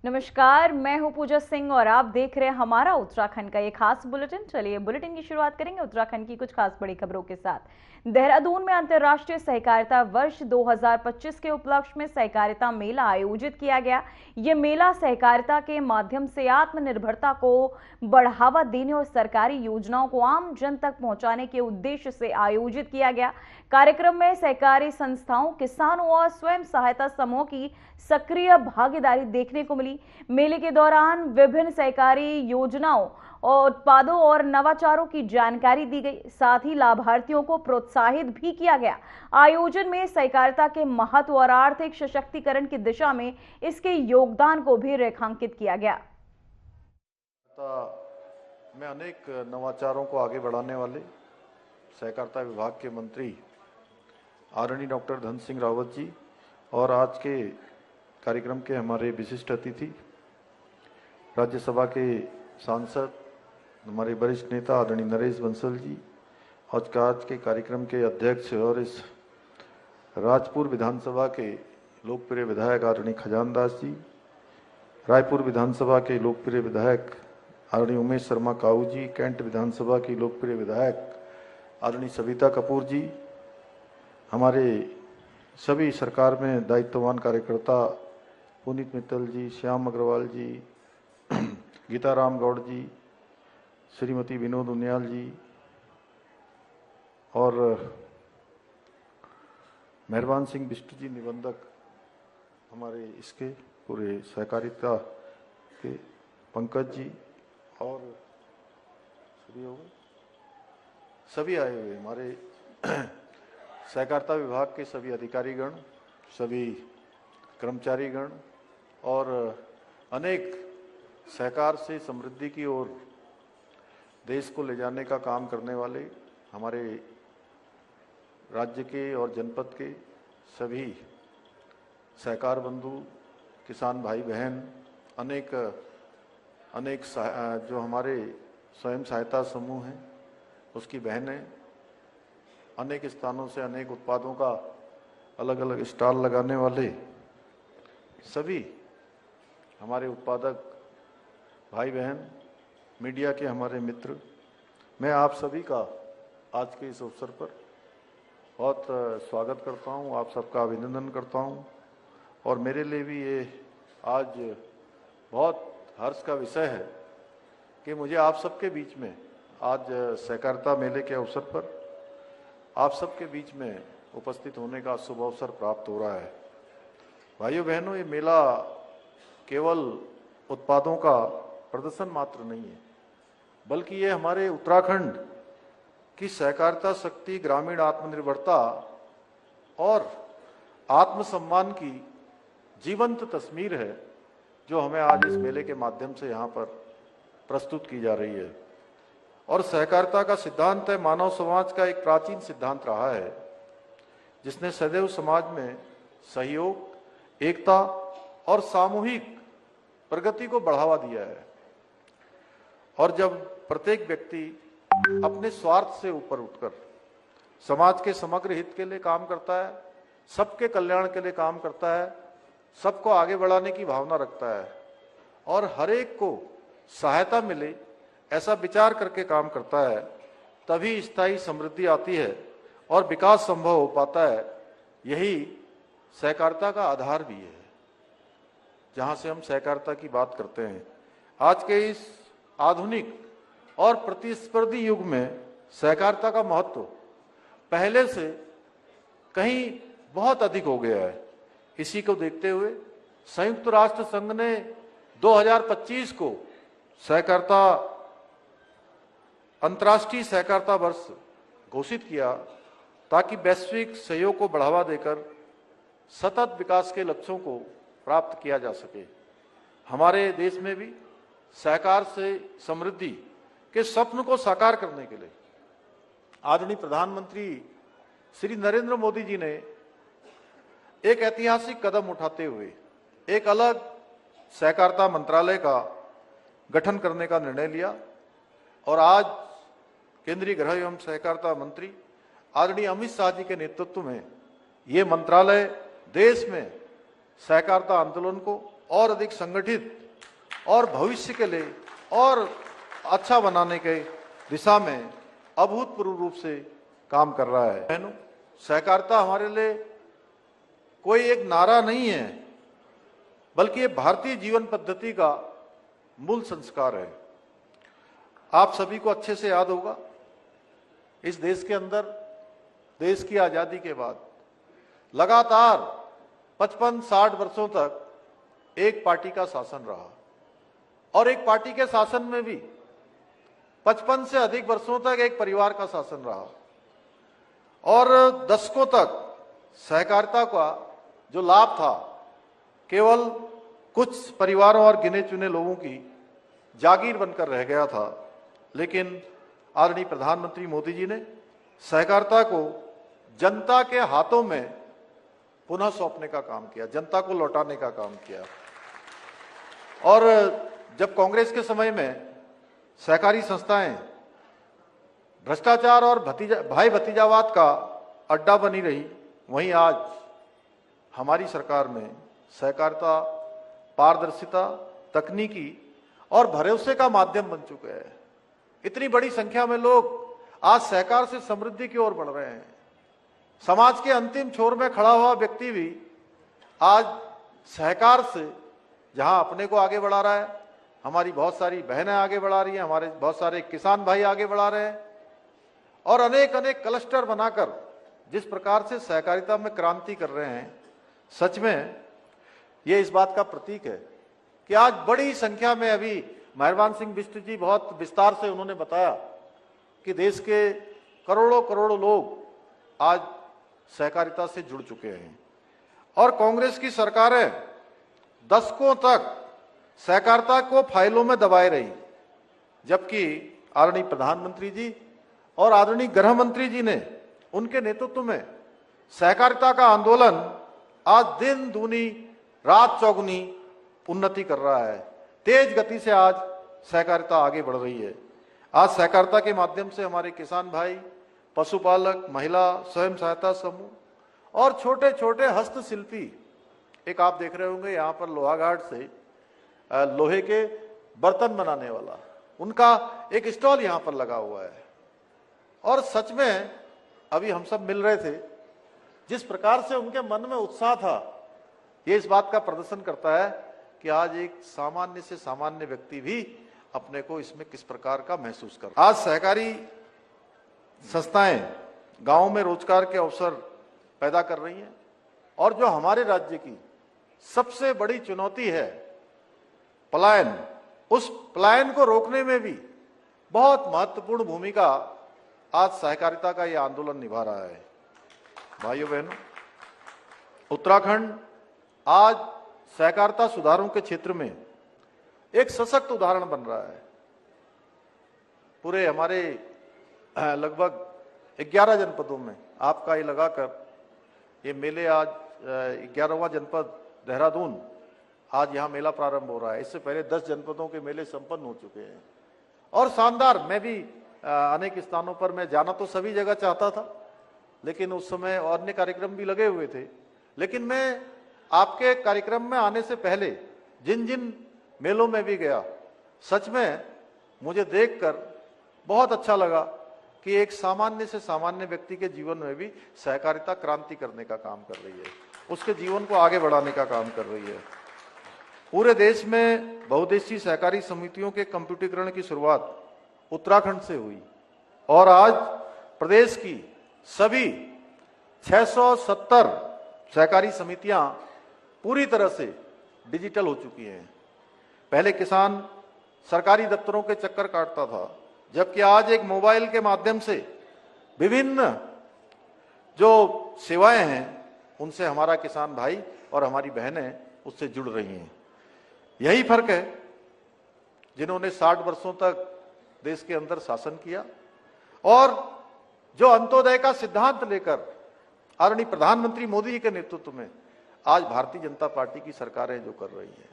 नमस्कार, मैं हूं पूजा सिंह और आप देख रहे हैं हमारा उत्तराखंड का ये खास बुलेटिन। चलिए बुलेटिन की शुरुआत करेंगे उत्तराखंड की कुछ खास बड़ी खबरों के साथ। देहरादून में अंतर्राष्ट्रीय सहकारिता वर्ष 2025 के उपलक्ष्य में सहकारिता मेला आयोजित किया गया। ये मेला सहकारिता के माध्यम से आत्मनिर्भरता को बढ़ावा देने और सरकारी योजनाओं को आम जन तक पहुंचाने के उद्देश्य से आयोजित किया गया। कार्यक्रम में सहकारी संस्थाओं, किसानों और स्वयं सहायता समूह की सक्रिय भागीदारी देखने को मिली। मेले के दौरान विभिन्न सहकारी योजनाओं और उत्पादों और नवाचारों की जानकारी दी गई, साथ ही लाभार्थियों को प्रोत्साहित भी किया गया। आयोजन में सहकारिता के महत्व और आर्थिक सशक्तिकरण की दिशा में इसके योगदान को भी रेखांकित किया गया। में अनेक नवाचारों को आगे बढ़ाने वाले सहकारिता विभाग के मंत्री आदरणीय डॉक्टर धन सिंह रावत जी और आज के कार्यक्रम के हमारे विशिष्ट अतिथि राज्यसभा के सांसद हमारे वरिष्ठ नेता आदरणीय नरेश बंसल जी, आज के कार्यक्रम के अध्यक्ष और इस राजपुर विधानसभा के लोकप्रिय विधायक आदरणीय खजानदास जी, रायपुर विधानसभा के लोकप्रिय विधायक आदरणीय उमेश शर्मा काऊ जी, कैंट विधानसभा की लोकप्रिय विधायक आदरणीय सविता कपूर जी, हमारे सभी सरकार में दायित्ववान कार्यकर्ता पुनीत मित्तल जी, श्याम अग्रवाल जी, गीताराम गौड़ जी, श्रीमती विनोद उनियाल जी और मेहरबान सिंह बिष्ट जी निबंधक, हमारे इसके पूरे सहकारिता के पंकज जी और सभी आए हुए हमारे सहकारिता विभाग के सभी अधिकारीगण, सभी कर्मचारीगण और अनेक सहकार से समृद्धि की ओर देश को ले जाने का काम करने वाले हमारे राज्य के और जनपद के सभी सहकार बंधु, किसान भाई बहन, अनेक जो हमारे स्वयं सहायता समूह हैं उसकी बहनें, अनेक स्थानों से अनेक उत्पादों का अलग अलग स्टॉल लगाने वाले सभी हमारे उत्पादक भाई बहन, मीडिया के हमारे मित्र, मैं आप सभी का आज के इस अवसर पर बहुत स्वागत करता हूं, आप सबका अभिनंदन करता हूं और मेरे लिए भी ये आज बहुत हर्ष का विषय है कि मुझे आप सबके बीच में आज सहकारिता मेले के अवसर पर आप सबके बीच में उपस्थित होने का शुभ अवसर प्राप्त हो रहा है। भाइयों बहनों, ये मेला केवल उत्पादों का प्रदर्शन मात्र नहीं है, बल्कि ये हमारे उत्तराखंड की सहकारिता शक्ति, ग्रामीण आत्मनिर्भरता और आत्मसम्मान की जीवंत तस्वीर है जो हमें आज इस मेले के माध्यम से यहाँ पर प्रस्तुत की जा रही है। और सहकारिता का सिद्धांत है मानव समाज का एक प्राचीन सिद्धांत रहा है जिसने सदैव समाज में सहयोग, एकता और सामूहिक प्रगति को बढ़ावा दिया है। और जब प्रत्येक व्यक्ति अपने स्वार्थ से ऊपर उठकर समाज के समग्र हित के लिए काम करता है, सबके कल्याण के लिए काम करता है, सबको आगे बढ़ाने की भावना रखता है और हर एक को सहायता मिले ऐसा विचार करके काम करता है, तभी स्थायी समृद्धि आती है और विकास संभव हो पाता है। यही सहकारिता का आधार भी है जहां से हम सहकारिता की बात करते हैं। आज के इस आधुनिक और प्रतिस्पर्धी युग में सहकारिता का महत्व पहले से कहीं बहुत अधिक हो गया है। इसी को देखते हुए संयुक्त राष्ट्र संघ ने 2025 को सहकारिता अंतर्राष्ट्रीय सहकारिता वर्ष घोषित किया ताकि वैश्विक सहयोग को बढ़ावा देकर सतत विकास के लक्ष्यों को प्राप्त किया जा सके। हमारे देश में भी सहकार से समृद्धि के स्वप्न को साकार करने के लिए आदरणीय प्रधानमंत्री श्री नरेंद्र मोदी जी ने एक ऐतिहासिक कदम उठाते हुए एक अलग सहकारिता मंत्रालय का गठन करने का निर्णय लिया और आज केंद्रीय गृह एवं सहकारिता मंत्री आदरणीय अमित शाह जी के नेतृत्व में ये मंत्रालय देश में सहकारिता आंदोलन को और अधिक संगठित और भविष्य के लिए और अच्छा बनाने के दिशा में अभूतपूर्व रूप से काम कर रहा है। सहकारिता हमारे लिए कोई एक नारा नहीं है, बल्कि ये भारतीय जीवन पद्धति का मूल संस्कार है। आप सभी को अच्छे से याद होगा, इस देश के अंदर देश की आजादी के बाद लगातार 55-60 वर्षों तक एक पार्टी का शासन रहा, और एक पार्टी के शासन में भी 55 से अधिक वर्षों तक एक परिवार का शासन रहा, और दशकों तक सहकारिता का जो लाभ था केवल कुछ परिवारों और गिने चुने लोगों की जागीर बनकर रह गया था। लेकिन आदरणीय प्रधानमंत्री मोदी जी ने सहकारिता को जनता के हाथों में पुनः सौंपने का काम किया, जनता को लौटाने का काम किया। और जब कांग्रेस के समय में सहकारी संस्थाएं भ्रष्टाचार और भाई भतीजावाद का अड्डा बनी रही, वहीं आज हमारी सरकार में सहकारिता पारदर्शिता, तकनीकी और भरोसे का माध्यम बन चुके हैं। इतनी बड़ी संख्या में लोग आज सहकार से समृद्धि की ओर बढ़ रहे हैं। समाज के अंतिम छोर में खड़ा हुआ व्यक्ति भी आज सहकार से जहां अपने को आगे बढ़ा रहा है, हमारी बहुत सारी बहनें आगे बढ़ा रही हैं, हमारे बहुत सारे किसान भाई आगे बढ़ा रहे हैं, और अनेक अनेक क्लस्टर बनाकर जिस प्रकार से सहकारिता में क्रांति कर रहे हैं, सच में ये इस बात का प्रतीक है कि आज बड़ी संख्या में, अभी मेहरबान सिंह बिष्ट जी बहुत विस्तार से उन्होंने बताया कि देश के करोड़ों करोड़ों लोग आज सहकारिता से जुड़ चुके हैं। और कांग्रेस की सरकारें दशकों तक सहकारिता को फाइलों में दबाए रही, जबकि आदरणीय प्रधानमंत्री जी और आदरणीय गृह मंत्री जी ने उनके नेतृत्व में सहकारिता का आंदोलन आज दिन दूनी रात चौगुनी उन्नति कर रहा है। तेज गति से आज सहकारिता आगे बढ़ रही है। आज सहकारिता के माध्यम से हमारे किसान भाई, पशुपालक, महिला स्वयं सहायता समूह और छोटे छोटे हस्तशिल्पी, एक आप देख रहे होंगे यहाँ पर लोहाघाट से लोहे के बर्तन बनाने वाला, उनका एक स्टॉल यहाँ पर लगा हुआ है। और सच में अभी हम सब मिल रहे थे, जिस प्रकार से उनके मन में उत्साह था, ये इस बात का प्रदर्शन करता है कि आज एक सामान्य से सामान्य व्यक्ति भी अपने को इसमें किस प्रकार का महसूस कर। आज सहकारी संस्थाएं गांव में रोजगार के अवसर पैदा कर रही हैं, और जो हमारे राज्य की सबसे बड़ी चुनौती है पलायन, उस पलायन को रोकने में भी बहुत महत्वपूर्ण भूमिका आज सहकारिता का यह आंदोलन निभा रहा है। भाइयों बहनों, उत्तराखंड आज सहकारिता सुधारों के क्षेत्र में एक सशक्त उदाहरण बन रहा है। पूरे हमारे लगभग 11 जनपदों में आपका ये लगाकर ये मेले, आज 11वां जनपद देहरादून, आज यहाँ मेला प्रारंभ हो रहा है। इससे पहले 10 जनपदों के मेले संपन्न हो चुके हैं और शानदार। मैं भी अनेक स्थानों पर मैं जाना तो सभी जगह चाहता था, लेकिन उस समय अन्य कार्यक्रम भी लगे हुए थे। लेकिन मैं आपके कार्यक्रम में आने से पहले जिन जिन मेलों में भी गया, सच में मुझे देखकर बहुत अच्छा लगा कि एक सामान्य से सामान्य व्यक्ति के जीवन में भी सहकारिता क्रांति करने का काम कर रही है, उसके जीवन को आगे बढ़ाने का काम कर रही है। पूरे देश में बहुउद्देशीय सहकारी समितियों के कंप्यूटरीकरण की शुरुआत उत्तराखंड से हुई, और आज प्रदेश की सभी 670 सहकारी समितियां पूरी तरह से डिजिटल हो चुकी हैं। पहले किसान सरकारी दफ्तरों के चक्कर काटता था, जबकि आज एक मोबाइल के माध्यम से विभिन्न जो सेवाएं हैं उनसे हमारा किसान भाई और हमारी बहनें उससे जुड़ रही हैं। यही फर्क है, जिन्होंने 60 वर्षों तक देश के अंदर शासन किया और जो अंत्योदय का सिद्धांत लेकर आदरणीय प्रधानमंत्री मोदी जी के नेतृत्व में आज भारतीय जनता पार्टी की सरकारें जो कर रही है,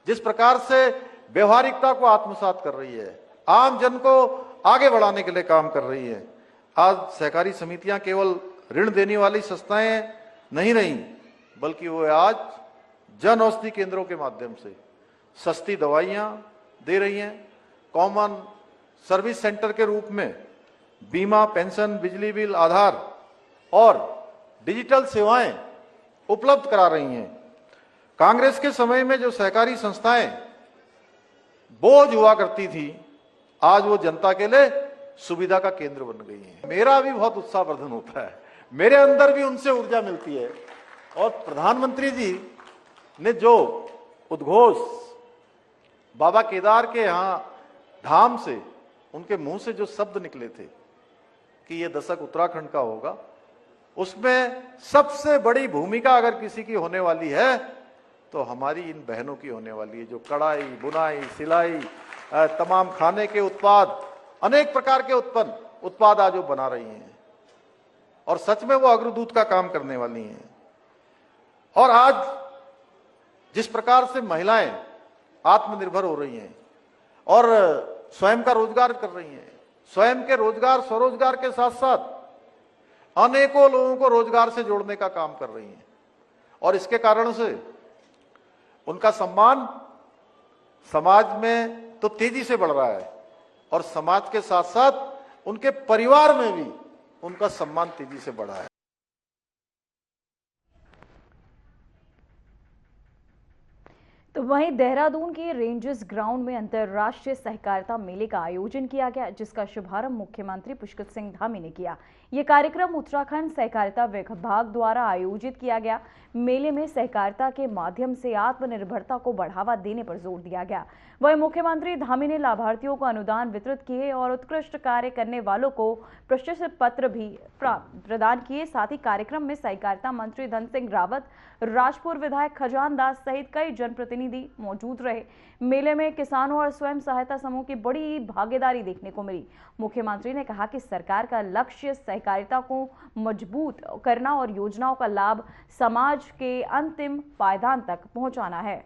जिस प्रकार से व्यवहारिकता को आत्मसात कर रही है, आम जन को आगे बढ़ाने के लिए काम कर रही है। आज सहकारी समितियां केवल ऋण देने वाली संस्थाएं नहीं रही, बल्कि वो आज जन औषधि केंद्रों के माध्यम से सस्ती दवाइयां दे रही हैं, कॉमन सर्विस सेंटर के रूप में बीमा, पेंशन, बिजली बिल, आधार और डिजिटल सेवाएं उपलब्ध करा रही हैं। कांग्रेस के समय में जो सहकारी संस्थाएं बोझ हुआ करती थी, आज वो जनता के लिए सुविधा का केंद्र बन गई है। मेरा भी बहुत उत्साहवर्धन होता है, मेरे अंदर भी उनसे ऊर्जा मिलती है। और प्रधानमंत्री जी ने जो उद्घोष बाबा केदार के यहां धाम से, उनके मुंह से जो शब्द निकले थे कि ये दशक उत्तराखंड का होगा, उसमें सबसे बड़ी भूमिका अगर किसी की होने वाली है तो हमारी इन बहनों की होने वाली है, जो कढ़ाई, बुनाई, सिलाई, तमाम खाने के उत्पाद, अनेक प्रकार के उत्पाद आज वो बना रही हैं और सच में वो अग्रदूत का काम करने वाली हैं। और आज जिस प्रकार से महिलाएं आत्मनिर्भर हो रही हैं और स्वयं का रोजगार कर रही हैं, स्वयं के रोजगार, स्वरोजगार के साथ साथ अनेकों लोगों को रोजगार से जोड़ने का काम कर रही हैं, और इसके कारण से उनका सम्मान समाज में तो तेजी से बढ़ रहा है और समाज के साथ साथ उनके परिवार में भी उनका सम्मान तेजी से बढ़ा है। तो वहीं देहरादून के रेंजर्स ग्राउंड में अंतर्राष्ट्रीय सहकारिता मेले का आयोजन किया गया, जिसका शुभारंभ मुख्यमंत्री पुष्कर सिंह धामी ने किया। यह कार्यक्रम उत्तराखंड सहकारिता विभाग द्वारा आयोजित किया गया। मेले में सहकारिता के माध्यम से आत्मनिर्भरता को बढ़ावा देने पर जोर दिया गया। वहीं मुख्यमंत्री धामी ने लाभार्थियों को अनुदान वितरित किए और उत्कृष्ट कार्य करने वालों को प्रशस्ति पत्र भी प्रदान किए। साथ ही कार्यक्रम में सहकारिता मंत्री धन सिंह रावत, राजपुर विधायक खजान दास सहित कई जनप्रतिनिधि मौजूद रहे। मेले में किसानों और स्वयं सहायता समूह की बड़ी भागीदारी देखने को मिली। मुख्यमंत्री ने कहा कि सरकार का लक्ष्य सहकारिता को मजबूत करना और योजनाओं का लाभ समाज के अंतिम पायदान तक पहुंचाना है।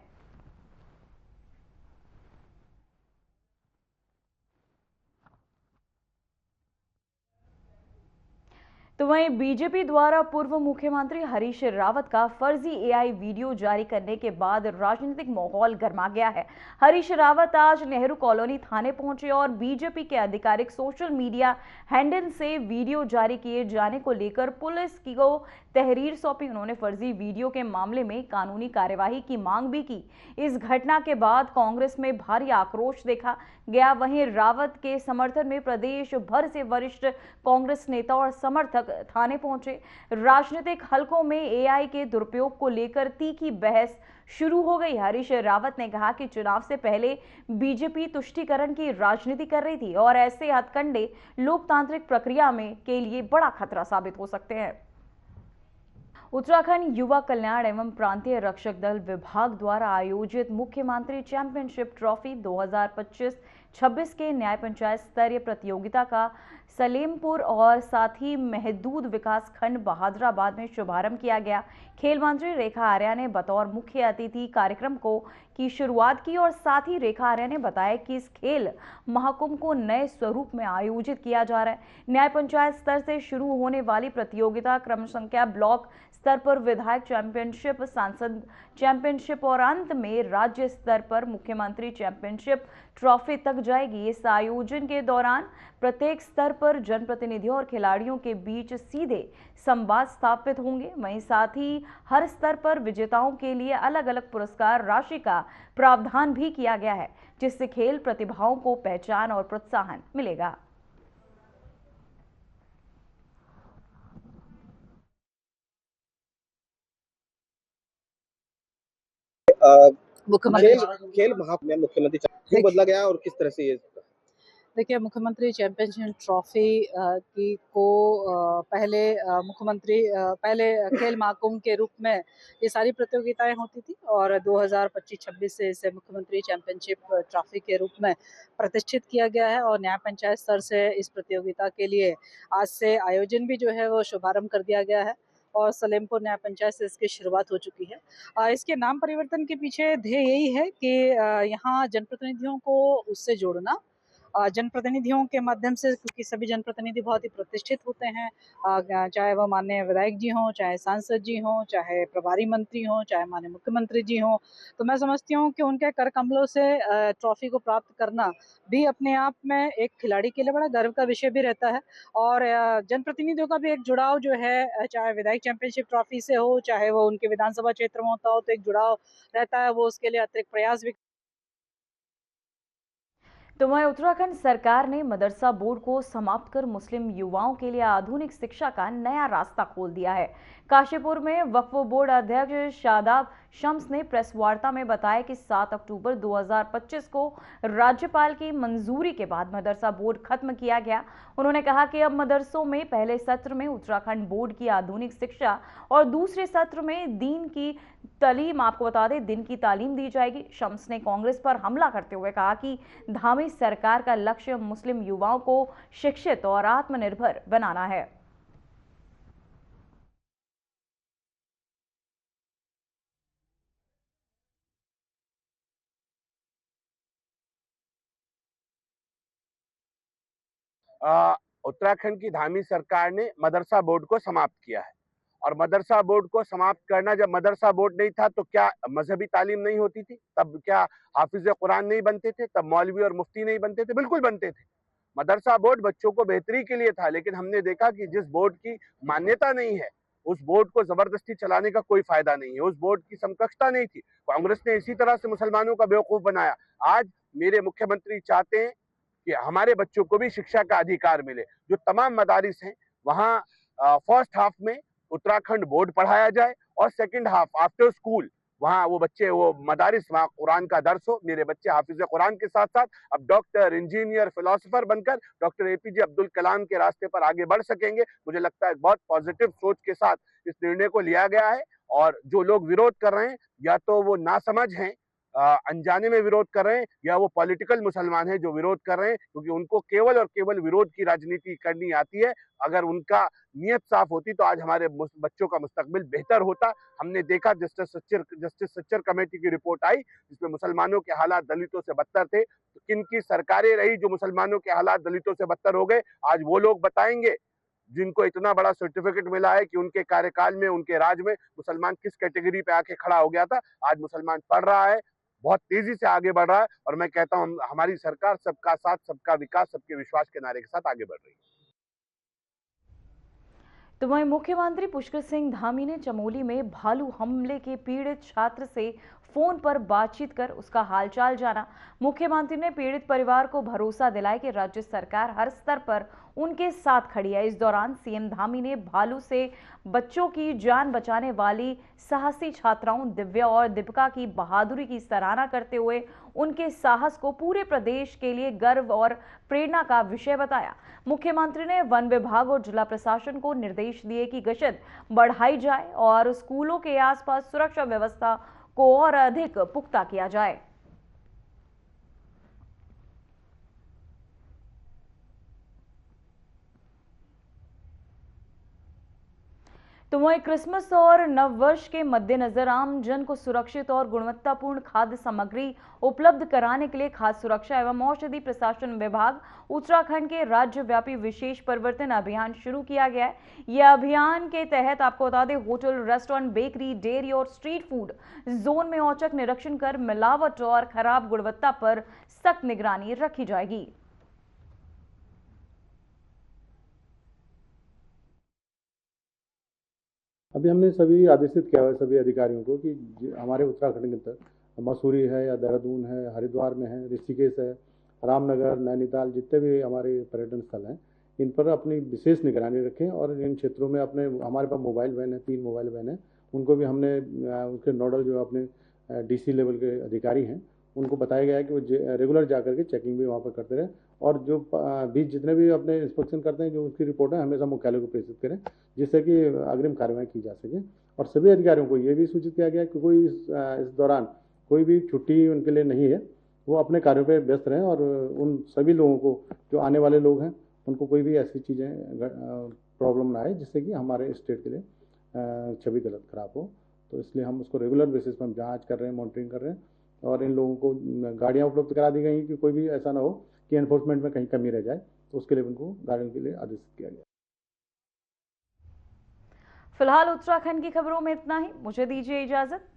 तो वहीं बीजेपी द्वारा पूर्व मुख्यमंत्री हरीश रावत का फर्जी एआई वीडियो जारी करने के बाद राजनीतिक माहौल गर्मा गया है। हरीश रावत आज नेहरू कॉलोनी थाने पहुंचे और बीजेपी के आधिकारिक सोशल मीडिया हैंडल से वीडियो जारी किए जाने को लेकर पुलिस को तहरीर सौंपी। उन्होंने फर्जी वीडियो के मामले में कानूनी कार्यवाही की मांग भी की। इस घटना के बाद कांग्रेस में भारी आक्रोश देखा गया। वहीं रावत के समर्थन में प्रदेश भर से वरिष्ठ कांग्रेस नेता और समर्थक थाने पहुंचे। राजनीतिक हलकों में एआई के दुरुपयोग को लेकर तीखी बहस शुरू हो गई। हरीश रावत ने कहा कि चुनाव से पहले बीजेपी तुष्टीकरण की राजनीति कर रही थी और ऐसे हथकंडे लोकतांत्रिक प्रक्रिया में के लिए बड़ा खतरा साबित हो सकते हैं। उत्तराखंड युवा कल्याण एवं प्रांतीय रक्षक दल विभाग द्वारा आयोजित मुख्यमंत्री चैंपियनशिप ट्रॉफी 2025-26 के न्याय पंचायत स्तरीय प्रतियोगिता का सलेमपुर और साथ ही महदूद विकास खंड बहादुराबाद में शुभारंभ किया गया। खेल मंत्री रेखा आर्या ने बतौर मुख्य अतिथि कार्यक्रम की शुरुआत की और साथ ही रेखा आर्या ने बताया कि इस खेल महाकुंभ को नए स्वरूप में आयोजित किया जा रहा है। न्याय पंचायत स्तर से शुरू होने वाली प्रतियोगिता क्रम संख्या ब्लॉक स्तर पर विधायक चैंपियनशिप, सांसद चैंपियनशिप और अंत में राज्य स्तर पर मुख्यमंत्री चैंपियनशिप ट्रॉफी तक जाएगी। इस आयोजन के दौरान प्रत्येक स्तर पर जनप्रतिनिधियों और खिलाड़ियों के बीच सीधे संवाद स्थापित होंगे। वहीं साथ ही हर स्तर पर विजेताओं के लिए अलग अलग पुरस्कार राशि का प्रावधान भी किया गया है, जिससे खेल प्रतिभाओं को पहचान और प्रोत्साहन मिलेगा। खेल महाकुंभ में मुख्यमंत्री क्यों बदला गया और किस तरह से ये? देखिए, मुख्यमंत्री चैंपियनशिप ट्रॉफी की को पहले मुख्यमंत्री पहले खेल महाकुंभ के रूप में ये सारी प्रतियोगिताएं होती थी और 2025-26 से इसे मुख्यमंत्री चैंपियनशिप ट्रॉफी के रूप में प्रतिष्ठित किया गया है और न्याय पंचायत स्तर से इस प्रतियोगिता के लिए आज से आयोजन भी जो है वो शुभारंभ कर दिया गया है और सलेमपुर न्याय पंचायत से इसकी शुरुआत हो चुकी है। इसके नाम परिवर्तन के पीछे ध्येय यही है कि यहाँ जनप्रतिनिधियों को उससे जोड़ना जनप्रतिनिधियों के माध्यम से, क्योंकि सभी जनप्रतिनिधि बहुत ही प्रतिष्ठित होते हैं, चाहे वह माननीय विधायक जी हों, चाहे सांसद जी हों, चाहे प्रभारी मंत्री हों, चाहे माननीय मुख्यमंत्री जी हों। तो मैं समझती हूँ कि उनके कर कमलों से ट्रॉफी को प्राप्त करना भी अपने आप में एक खिलाड़ी के लिए बड़ा गर्व का विषय भी रहता है। और जनप्रतिनिधियों का भी एक जुड़ाव जो है, चाहे विधायक चैंपियनशिप ट्रॉफी से हो, चाहे वो उनके विधानसभा क्षेत्र में होता हो, तो एक जुड़ाव रहता है। वो उसके लिए अतिरिक्त प्रयास भी। तो वहीं उत्तराखंड सरकार ने मदरसा बोर्ड को समाप्त कर मुस्लिम युवाओं के लिए आधुनिक शिक्षा का नया रास्ता खोल दिया है। काशीपुर में वक्फ बोर्ड अध्यक्ष शादाब शम्स ने प्रेस वार्ता में बताया कि 7 अक्टूबर 2025 को राज्यपाल की मंजूरी के बाद मदरसा बोर्ड खत्म किया गया। उन्होंने कहा कि अब मदरसों में पहले सत्र में उत्तराखंड बोर्ड की आधुनिक शिक्षा और दूसरे सत्र में दीन की तालीम, आपको बता दें, दिन की तालीम दी जाएगी। शम्स ने कांग्रेस पर हमला करते हुए कहा कि धामी सरकार का लक्ष्य मुस्लिम युवाओं को शिक्षित और आत्मनिर्भर बनाना है। उत्तराखंड की धामी सरकार ने मदरसा बोर्ड को समाप्त किया है। और मदरसा बोर्ड को समाप्त करना, जब मदरसा बोर्ड नहीं था तो क्या मजहबी तालीम नहीं होती थी? तब क्या हाफिज कुरान नहीं बनते थे? तब मौलवी और मुफ्ती नहीं बनते थे? बिल्कुल बनते थे। मदरसा बोर्ड बच्चों को बेहतरी के लिए था, लेकिन हमने देखा कि जिस बोर्ड की मान्यता नहीं है उस बोर्ड को जबरदस्ती चलाने का कोई फायदा नहीं है। उस बोर्ड की समकक्षता नहीं थी। कांग्रेस ने इसी तरह से मुसलमानों का बेवकूफ बनाया। आज मेरे मुख्यमंत्री चाहते हैं कि हमारे बच्चों को भी शिक्षा का अधिकार मिले। जो तमाम मदारिस हैं वहाँ फर्स्ट हाफ में उत्तराखंड बोर्ड पढ़ाया जाए और सेकंड हाफ आफ्टर स्कूल वहाँ वो बच्चे, वो मदारिस, वहाँ कुरान का दर्स हो। मेरे बच्चे हाफिज कुरान के साथ साथ अब डॉक्टर, इंजीनियर, फिलोसोफर बनकर डॉक्टर एपीजे अब्दुल कलाम के रास्ते पर आगे बढ़ सकेंगे। मुझे लगता है बहुत पॉजिटिव सोच के साथ इस निर्णय को लिया गया है। और जो लोग विरोध कर रहे हैं, या तो वो नासमझ हैं, अनजाने में विरोध कर रहे हैं, या वो पॉलिटिकल मुसलमान हैं जो विरोध कर रहे हैं, क्योंकि उनको केवल और केवल विरोध की राजनीति करनी आती है। अगर उनका नियत साफ होती तो आज हमारे बच्चों का मुस्तकबिल बेहतर होता। हमने देखा जस्टिस सच्चर कमेटी की रिपोर्ट आई जिसमें मुसलमानों के हालात दलितों से बदतर थे। तो किन की सरकारें रही जो मुसलमानों के हालात दलितों से बदतर हो गए? आज वो लोग बताएंगे जिनको इतना बड़ा सर्टिफिकेट मिला है कि उनके कार्यकाल में, उनके राज में मुसलमान किस कैटेगरी पे आके खड़ा हो गया था। आज मुसलमान पढ़ रहा है, बहुत तेजी से आगे बढ़ रहा है। और मैं कहता हूं हमारी सरकार सबका साथ, सबका विकास, सबके विश्वास के नारे के साथ आगे बढ़ रही है। तो वहीं मुख्यमंत्री पुष्कर सिंह धामी ने चमोली में भालू हमले के पीड़ित छात्र से फोन पर बातचीत कर उसका हालचाल जाना। मुख्यमंत्री ने पीड़ित परिवार को भरोसा दिलाया कि राज्य सरकार हर स्तर पर उनके साथ खड़ी है। इस दौरान सीएम धामी ने भालू से बच्चों की जान बचाने वाली साहसी छात्राओं दिव्या और दीपिका की बहादुरी की सराहना करते हुए उनके साहस को पूरे प्रदेश के लिए गर्व और प्रेरणा का विषय बताया। मुख्यमंत्री ने वन विभाग और जिला प्रशासन को निर्देश दिए कि गश्त बढ़ाई जाए और स्कूलों के आसपास सुरक्षा व्यवस्था को और अधिक पुख्ता किया जाए। तो वहीं क्रिसमस और नववर्ष के मद्देनजर आमजन को सुरक्षित और गुणवत्तापूर्ण खाद्य सामग्री उपलब्ध कराने के लिए खाद्य सुरक्षा एवं औषधि प्रशासन विभाग उत्तराखंड के राज्यव्यापी विशेष परिवर्तन अभियान शुरू किया गया है। यह अभियान के तहत आपको बता दें, होटल, रेस्टोरेंट, बेकरी, डेयरी और स्ट्रीट फूड जोन में औचक निरीक्षण कर मिलावट और खराब गुणवत्ता पर सख्त निगरानी रखी जाएगी। अभी हमने सभी आदेशित किया है सभी अधिकारियों को कि हमारे उत्तराखंड के अंदर मसूरी है या देहरादून है, हरिद्वार में है, ऋषिकेश है, रामनगर, नैनीताल, जितने भी हमारे पर्यटन स्थल हैं, इन पर अपनी विशेष निगरानी रखें। और इन क्षेत्रों में अपने, हमारे पास मोबाइल वैन है, 3 मोबाइल वैन है, उनको भी हमने उसके नोडल जो अपने डीसी लेवल के अधिकारी हैं उनको बताया गया है कि वो रेगुलर जा करके चेकिंग भी वहाँ पर करते रहें। और जो बीच जितने भी अपने इंस्पेक्शन करते हैं, जो उसकी रिपोर्ट है हमेशा मुख्यालय को प्रेषित करें, जिससे कि अग्रिम कार्रवाई की जा सके। और सभी अधिकारियों को ये भी सूचित किया गया कि कोई इस दौरान कोई भी छुट्टी उनके लिए नहीं है, वो अपने कार्यों पर व्यस्त रहें। और उन सभी लोगों को, जो आने वाले लोग हैं, उनको कोई भी ऐसी चीज़ें प्रॉब्लम ना आए जिससे कि हमारे स्टेट के लिए छवि गलत खराब हो। तो इसलिए हम उसको रेगुलर बेसिस पर हम जाँच कर रहे हैं, मॉनिटरिंग कर रहे हैं। और इन लोगों को गाड़ियाँ उपलब्ध करा दी गई कि कोई भी ऐसा ना हो कि एनफोर्समेंट में कहीं कमी रह जाए, तो उसके लिए उनको गाड़ियों के लिए आदेशित किया गया। फिलहाल उत्तराखंड की खबरों में इतना ही। मुझे दीजिए इजाजत।